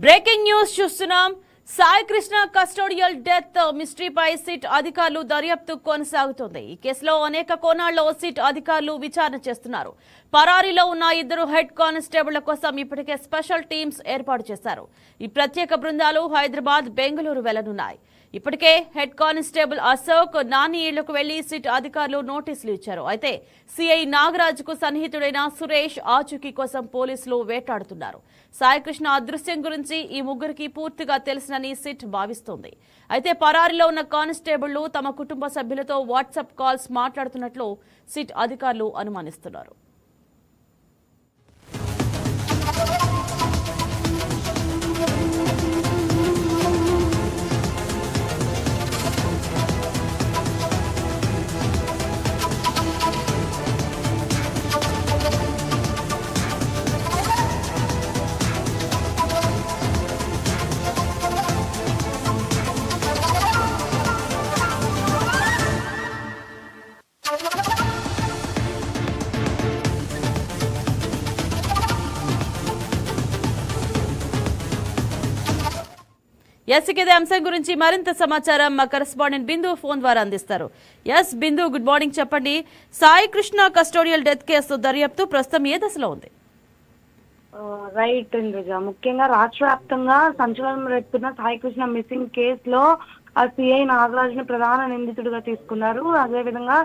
Breaking news చూస్తున్నాం. Sai Krishna custodial death మిస్టరీపై SIT అధికారులు దర్యాప్తు కొనసాగుతోంది. ఈ కేసులో అనేక కోణాల్లో సిట్ అధికారులు విచారణ చేస్తున్నారు. పరారీలో ఉన్న ఇద్దరు హెడ్ కానిస్టేబుళ్ల కోసం ఇప్పటికే స్పెషల్ టీమ్స్ ఏర్పాటు చేశారు. ఈ ప్రత్యేక బృందాలు హైదరాబాద్, బెంగళూరు వెళ్లనున్నాయి. ఇప్పటికే హెడ్ కానిస్టేబుల్ అశోక్, నాని ఇళ్లకు వెళ్లి సిట్ అధికారులు నోటీసులు ఇచ్చారు. అయితే సిఐ నాగరాజ్ కు సన్నిహితుడైన సురేష్ ఆచూకీ కోసం పోలీసులు వేటాడుతున్నారు. సాయికృష్ణ అదృశ్యం గురించి ఈ ముగ్గురికి పూర్తిగా తెలుసునని సిట్ భావిస్తోంది. అయితే పరారీలో ఉన్న కానిస్టేబుళ్లు తమ కుటుంబ సభ్యులతో వాట్సాప్ కాల్స్ మాట్లాడుతున్నట్లు సిట్ అధికారులు అనుమానిస్తున్నారు. ఇదే అంశం గురించి మరింత సమాచారం మా కరెస్పాండెంట్ బిందు ఫోన్ ద్వారా అందిస్తారు. బిందు, గుడ్ మార్నింగ్. చెప్పండి, Sai Krishna custodial death case దర్యాప్తు ప్రస్తుతం ఏ దశలో ఉంది? రైట్ ఇంద్రజ, ముఖ్యంగా రాష్ట్ర వ్యాప్తంగా సంచలనం రేపుతున్న సాయి కృష్ణ మిస్సింగ్ కేసులో సిఐ నాగరాజ్ ని ప్రధాన నిందితుడిగా తీసుకున్నారు. అదేవిధంగా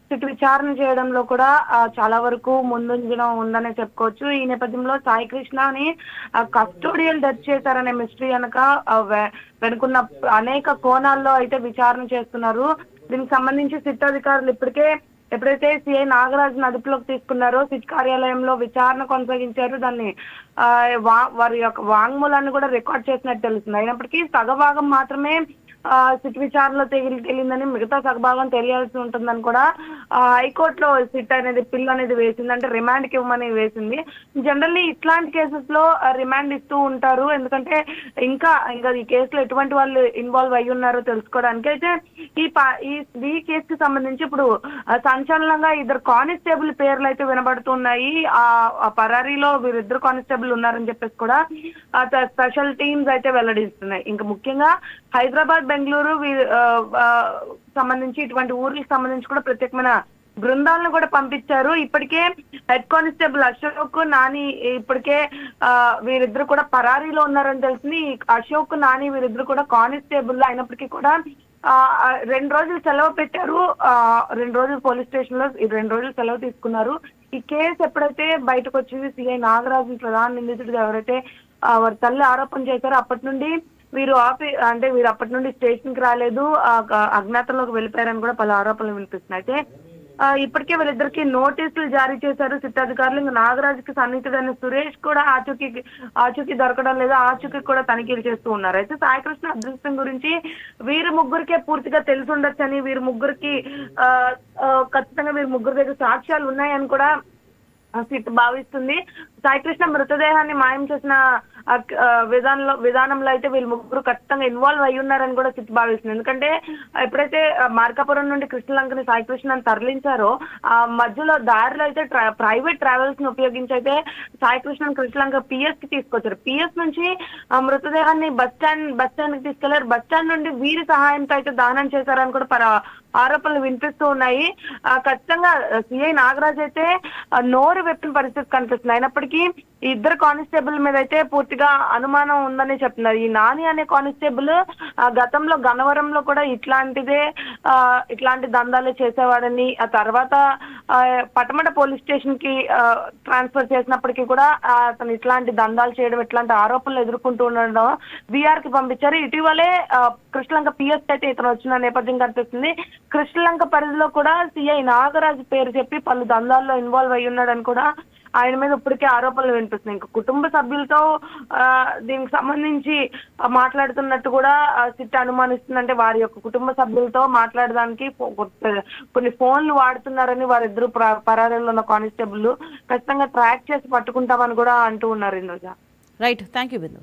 సిట్ విచారణ చేయడంలో కూడా చాలా వరకు ముందంజలో ఉందనే చెప్పుకోవచ్చు. ఈ నేపథ్యంలో సాయి కృష్ణని కస్టోడియల్ డెత్ చేశారనే మిస్టరీ కనుక వెనుకున్న అనేక కోణాల్లో అయితే విచారణ చేస్తున్నారు. దీనికి సంబంధించి సిట్ అధికారులు ఎప్పుడైతే సిఐ నాగరాజ్ అదుపులోకి తీసుకున్నారో సిట్ కార్యాలయంలో విచారణ కొనసాగించారు. దాన్ని వారి యొక్క వాంగ్మూలాన్ని కూడా రికార్డ్ చేసినట్టు తెలుస్తుంది. అయినప్పటికీ సగభాగం మాత్రమే సిట్ విచారణలో తేలిందని, మిగతా సగభాగం తెలియాల్సి ఉంటుందని కూడా హైకోర్టులో సిట్ అనేది పిల్ అనేది వేసింది. అంటే రిమాండ్కి ఇవ్వమని వేసింది. జనరల్లీ ఇట్లాంటి కేసెస్ లో రిమాండ్ ఇస్తూ ఉంటారు. ఎందుకంటే ఇంకా ఈ కేసులో ఎటువంటి వాళ్ళు ఇన్వాల్వ్ అయ్యి ఉన్నారో తెలుసుకోవడానికి. అయితే ఈ కేసుకి సంబంధించి ఇప్పుడు సంచలనంగా ఇద్దరు కానిస్టేబుల్ పేర్లు అయితే వినబడుతున్నాయి. ఆ పరారీలో వీరిద్దరు కానిస్టేబుల్ ఉన్నారని చెప్పేసి కూడా స్పెషల్ టీమ్స్ అయితే వెల్లడిస్తున్నాయి. ఇంకా ముఖ్యంగా హైదరాబాద్, బెంగళూరు సంబంధించి ఇటువంటి ఊర్లకు సంబంధించి కూడా ప్రత్యేకమైన బృందాలను కూడా పంపించారు. ఇప్పటికే హెడ్ కానిస్టేబుల్ అశోక్, నాని ఇప్పటికే వీరిద్దరు కూడా పరారీలో ఉన్నారని తెలిసింది. అశోక్, నాని వీరిద్దరు కూడా కానిస్టేబుల్ అయినప్పటికీ కూడా 2 రోజులు సెలవు పెట్టారు. 2 రోజులు పోలీస్ స్టేషన్ లో 2 రోజులు సెలవు తీసుకున్నారు. ఈ కేసు ఎప్పుడైతే బయటకు వచ్చింది, సిఐ నాగరాజు ప్రధాన నిందితుడిగా ఎవరైతే వారి తల్లి ఆరోపణ చేశారో అప్పటి నుండి వీరు అప్పటి నుండి స్టేషన్ కి రాలేదు, అజ్ఞాతంలోకి వెళ్ళిపోయారని కూడా పలు ఆరోపణలు వినిపిస్తున్నాయి. అయితే ఇప్పటికే వీళ్ళిద్దరికి నోటీసులు జారీ చేశారు సిట్ అధికారులు. ఇంకా నాగరాజుకి సన్నిహితుడైన సురేష్ కూడా ఆచూకీ దొరకడం లేదా, ఆచూకీ కూడా తనిఖీలు చేస్తూ ఉన్నారు. అయితే సాయికృష్ణ అదృష్టం గురించి వీరి ముగ్గురికే పూర్తిగా తెలిసి ఉండొచ్చని, వీరి ముగ్గురికి ఖచ్చితంగా వీరి ముగ్గురు దగ్గర సాక్ష్యాలు ఉన్నాయని కూడా సిట్ భావిస్తుంది. సాయికృష్ణ మృతదేహాన్ని మాయం చేసిన విధానంలో అయితే వీళ్ళు ముగ్గురు ఖచ్చితంగా ఇన్వాల్వ్ అయ్యి ఉన్నారని కూడా సిట్ భావిస్తుంది. ఎందుకంటే ఎప్పుడైతే మార్కాపురం నుండి కృష్ణలంకని సాయికృష్ణని తరలించారో ఆ మధ్యలో దారిలో అయితే ప్రైవేట్ ట్రావెల్స్ ని ఉపయోగించి అయితే సాయికృష్ణని కృష్ణలంక పిఎస్ కి తీసుకొచ్చారు. పిఎస్ నుంచి మృతదేహాన్ని బస్ స్టాండ్ కి తీసుకెళ్లారు. బస్ స్టాండ్ నుండి వీరి సహాయంతో అయితే దహనం చేశారని కూడా ఆరోపణలు వినిపిస్తూ ఉన్నాయి. ఖచ్చితంగా సిఐ నాగరాజ్ అయితే నోరు వెప్పిన పరిస్థితి కనిపిస్తుంది. అయినప్పటికీ ఈ ఇద్దరు కానిస్టేబుల్ మీద అయితే పూర్తిగా అనుమానం ఉందని చెప్తున్నారు. ఈ నాని అనే కానిస్టేబుల్ గతంలో గన్నవరంలో కూడా ఇట్లాంటి దందాలు చేసేవాడని, ఆ తర్వాత పటమట పోలీస్ స్టేషన్ కి ట్రాన్స్ఫర్ చేసినప్పటికీ కూడా అతను ఇట్లాంటి దందాలు చేయడం, ఇట్లాంటి ఆరోపణలు ఎదుర్కొంటూ ఉండడం బీఆర్ కి పంపించారు. ఇటీవలే కృష్ణలంక పిఎస్ అయితే ఇతను వచ్చిన నేపథ్యం కనిపిస్తుంది. కృష్ణలంక పరిధిలో కూడా సిఐ నాగరాజు పేరు చెప్పి పలు దందాల్లో ఇన్వాల్వ్ అయ్యి ఉన్నాడని కూడా ఆయన మీద ఇప్పటికే ఆరోపణలు వినిపిస్తున్నాయి. ఇంకా కుటుంబ సభ్యులతో దీనికి సంబంధించి మాట్లాడుతున్నట్టు కూడా సిట్ అనుమానిస్తుందంటే వారి యొక్క కుటుంబ సభ్యులతో మాట్లాడడానికి కొన్ని ఫోన్లు వాడుతున్నారని వారిద్దరు పరారీలో ఉన్న కానిస్టేబుల్ ఖచ్చితంగా ట్రాక్ చేసి పట్టుకుంటామని కూడా అంటూ ఉన్నారు. ఇందులో రైట్, థ్యాంక్ యూ బిందు.